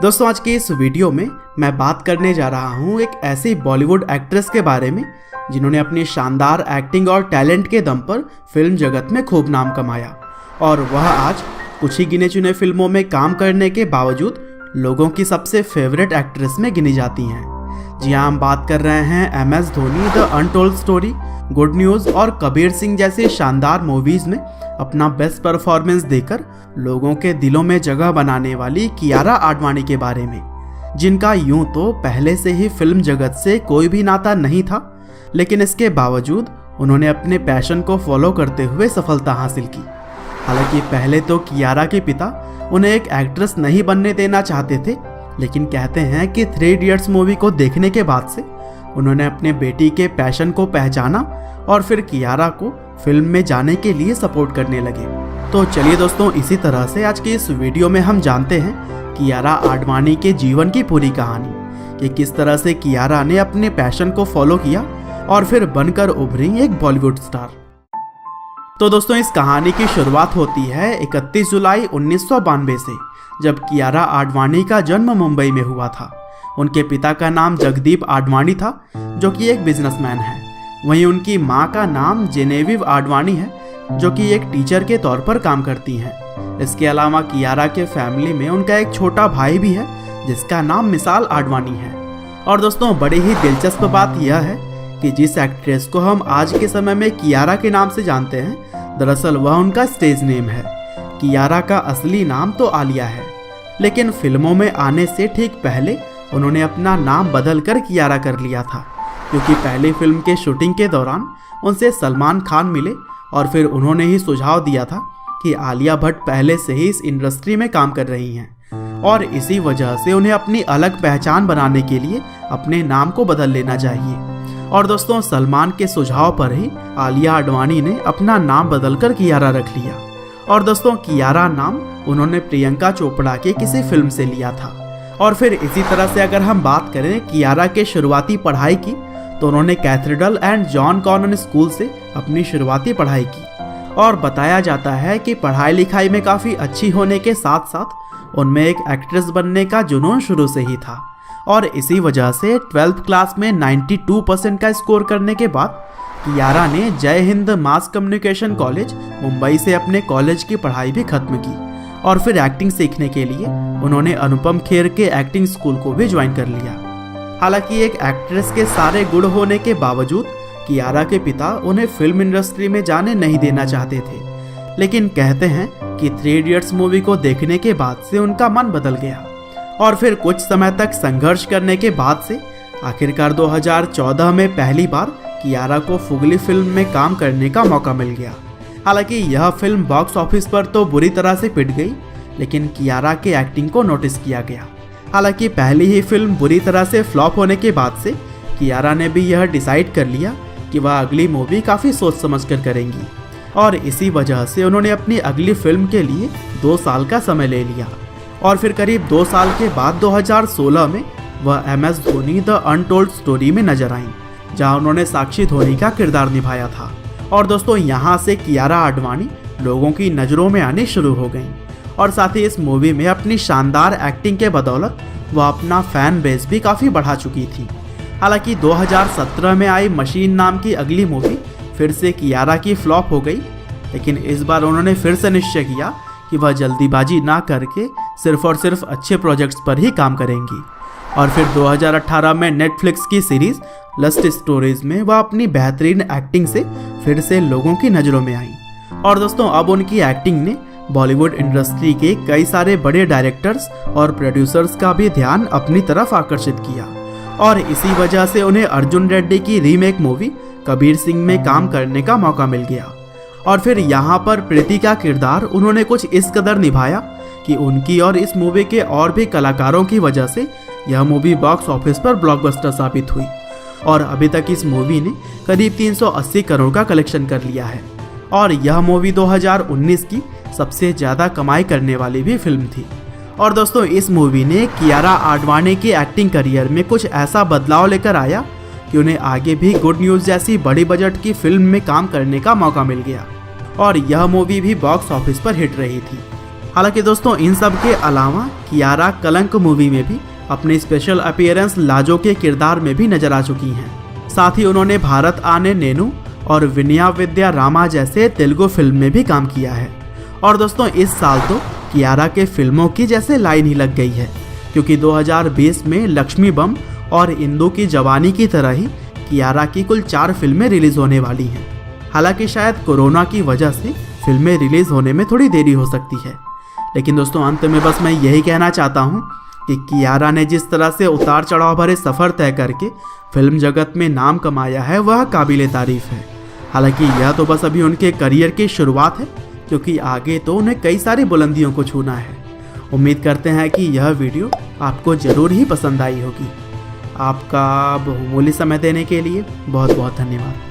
दोस्तों आज के इस वीडियो में मैं बात करने जा रहा हूँ एक ऐसी बॉलीवुड एक्ट्रेस के बारे में जिन्होंने अपनी शानदार एक्टिंग और टैलेंट के दम पर फिल्म जगत में खूब नाम कमाया और वह आज कुछ ही गिने चुने फिल्मों में काम करने के बावजूद लोगों की सबसे फेवरेट एक्ट्रेस में गिनी जाती हैं। जी हाँ, हम बात कर रहे हैं MS Dhoni, the untold story, good news और कबीर सिंह जैसी शानदार मूवीज़ में अपना बेस्ट परफॉर्मेंस देकर लोगों के दिलों में जगह बनाने वाली कियारा आडवाणी के बारे में, जिनका यूं तो पहले से ही फिल्म जगत से कोई भी नाता नहीं था, लेकिन इसके बावजूद उन्होंने अपने पैशन को फॉलो करते हुए सफलता हासिल की। हालांकि पहले तो कियारा के पिता उन्हें एक एक्ट्रेस नहीं बनने देना चाहते थे, लेकिन कहते हैं कि 3 इडियट्स मूवी को देखने के बाद से उन्होंने अपने बेटी के पैशन को पहचाना और फिर कियारा को फिल्म में जाने के लिए सपोर्ट करने लगे। तो चलिए दोस्तों, इसी तरह से आज की इस वीडियो में हम जानते हैं कियारा आडवाणी के जीवन की पूरी कहानी कि किस तरह से कियारा ने अपने पैशन को फॉलो किया और फिर बनकर उभरी एक बॉलीवुड स्टार। तो दोस्तों, इस कहानी की शुरुआत होती है 31 जुलाई 1992 से, जब कियारा आडवाणी का जन्म मुंबई में हुआ था। उनके पिता का नाम जगदीप आडवाणी था, जो कि एक बिजनेसमैन है। वहीं उनकी मां का नाम जेनेविव आडवाणी है, जो कि एक टीचर के तौर पर काम करती हैं। इसके अलावा कियारा के फैमिली में उनका एक छोटा भाई भी है, जिसका नाम मिसाल आडवाणी है। और दोस्तों, बड़ी ही दिलचस्प बात यह है कि जिस एक्ट्रेस को हम आज के समय में कियारा के नाम से जानते हैं, दरअसल वह उनका स्टेज नेम है। कियारा का असली नाम तो आलिया है, लेकिन फिल्मों में आने से ठीक पहले उन्होंने अपना नाम बदलकर कियारा कर लिया था, क्योंकि पहली फिल्म के शूटिंग के दौरान उनसे सलमान खान मिले और फिर उन्होंने ही सुझाव दिया था कि आलिया भट्ट पहले से ही इस इंडस्ट्री में काम कर रही हैं और इसी वजह से उन्हें अपनी अलग पहचान बनाने के लिए अपने नाम को बदल लेना चाहिए। और दोस्तों, सलमान के सुझाव पर ही आलिया आडवाणी ने अपना नाम बदलकर कियारा रख लिया। और दोस्तों, कियारा नाम उन्होंने प्रियंका चोपड़ा के किसी फिल्म से लिया था। और फिर इसी तरह से अगर हम बात करें कियारा के शुरुआती पढ़ाई की, तो उन्होंने Cathedral and John Connon school से अपनी शुरुआती पढ़ाई की। और बताया जाता है कि पढ़ाई लिखाई में काफ़ी अच्छी होने के साथ साथ उनमें एक एक्ट्रेस बनने का जुनून शुरू से ही था। और इसी वजह से 12th क्लास में 92% का स्कोर करने के बाद कियारा ने जय Hind mass communication college Mumbai से अपने कॉलेज की पढ़ाई भी खत्म की और फिर एक्टिंग सीखने के लिए उन्होंने अनुपम खेर के एक्टिंग स्कूल को भी ज्वाइन कर लिया। हालांकि एक एक्ट्रेस के सारे गुण होने के बावजूद कियारा के पिता उन्हें फिल्म इंडस्ट्री में जाने नहीं देना चाहते थे, लेकिन कहते हैं कि 3 इडियट्स मूवी को देखने के बाद से उनका मन बदल गया और फिर कुछ समय तक संघर्ष करने के बाद से आखिरकार 2014 में पहली बार कियारा को फुगली फिल्म में काम करने का मौका मिल गया। हालांकि यह फिल्म बॉक्स ऑफिस पर तो बुरी तरह से पिट गई, लेकिन कियारा के एक्टिंग को नोटिस किया गया। हालांकि पहली ही फिल्म बुरी तरह से फ्लॉप होने के बाद से कियारा ने भी यह डिसाइड कर लिया कि वह अगली मूवी काफ़ी सोच समझ कर करेंगी और इसी वजह से उन्होंने अपनी अगली फिल्म के लिए 2 साल का समय ले लिया। और फिर करीब 2 साल के बाद 2016 में वह MS Dhoni, the untold story में नजर आईं, जहां उन्होंने साक्षी धोनी का किरदार निभाया था। और दोस्तों, यहां से कियारा आडवाणी लोगों की नज़रों में आनी शुरू हो गईं और साथ ही इस मूवी में अपनी शानदार एक्टिंग के बदौलत वह अपना फैन बेस भी काफ़ी बढ़ा चुकी थी। हालांकि 2017 में आई मशीन नाम की अगली मूवी फिर से कियारा की फ्लॉप हो गई, लेकिन इस बार उन्होंने फिर से निश्चय किया कि वह जल्दीबाजी ना करके सिर्फ और सिर्फ अच्छे प्रोजेक्ट्स पर ही काम करेंगी। और फिर 2018 में नेटफ्लिक्स की सीरीज लस्ट स्टोरीज में वह अपनी बेहतरीन एक्टिंग से फिर से लोगों की नज़रों में आई। और दोस्तों, अब उनकी एक्टिंग ने बॉलीवुड इंडस्ट्री के कई सारे बड़े डायरेक्टर्स और प्रोड्यूसर्स का भी ध्यान अपनी तरफ आकर्षित किया और इसी वजह से उन्हें अर्जुन रेड्डी की रीमेक मूवी कबीर सिंह में काम करने का मौका मिल गया। और फिर यहाँ पर प्रीति का किरदार उन्होंने कुछ इस कदर निभाया कि उनकी और इस मूवी के और भी कलाकारों की वजह से यह मूवी बॉक्स ऑफिस पर ब्लॉकबस्टर साबित हुई और अभी तक इस मूवी ने करीब 380 करोड़ का कलेक्शन कर लिया है और यह मूवी 2019 की सबसे ज़्यादा कमाई करने वाली भी फिल्म थी। और दोस्तों, इस मूवी ने कियारा आडवाणी के एक्टिंग करियर में कुछ ऐसा बदलाव लेकर आया कि उन्हें आगे भी गुड न्यूज़ जैसी बड़ी बजट की फिल्म में काम करने का मौका मिल गया और यह मूवी भी बॉक्स ऑफिस पर हिट रही थी। हालांकि दोस्तों इन सब के अलावा कियारा कलंक मूवी में भी अपने स्पेशल अपीयरेंस लाजो के किरदार में भी नजर आ चुकी हैं। साथ ही उन्होंने भारत आने नेनू और विनया विद्या रामा जैसे तेलुगु फिल्म में भी काम किया है। और दोस्तों इस साल तो कियारा के फिल्मों की जैसे लाइन ही लग गई है, क्योंकि 2020 में लक्ष्मी बम और इंदु की जवानी की तरह ही कियारा की कुल 4 फिल्में रिलीज होने वाली हैं। हालांकि शायद कोरोना की वजह से फिल्में रिलीज होने में थोड़ी देरी हो सकती है, लेकिन दोस्तों अंत में बस मैं यही कहना चाहता हूँ कि कियारा ने जिस तरह से उतार चढ़ाव भरे सफ़र तय करके फिल्म जगत में नाम कमाया है वह काबिले तारीफ है। हालांकि यह तो बस अभी उनके करियर की शुरुआत है, क्योंकि आगे तो उन्हें कई सारी बुलंदियों को छूना है। उम्मीद करते हैं कि यह वीडियो आपको ज़रूर ही पसंद आई होगी। आपका बहुमूल्य समय देने के लिए बहुत बहुत धन्यवाद।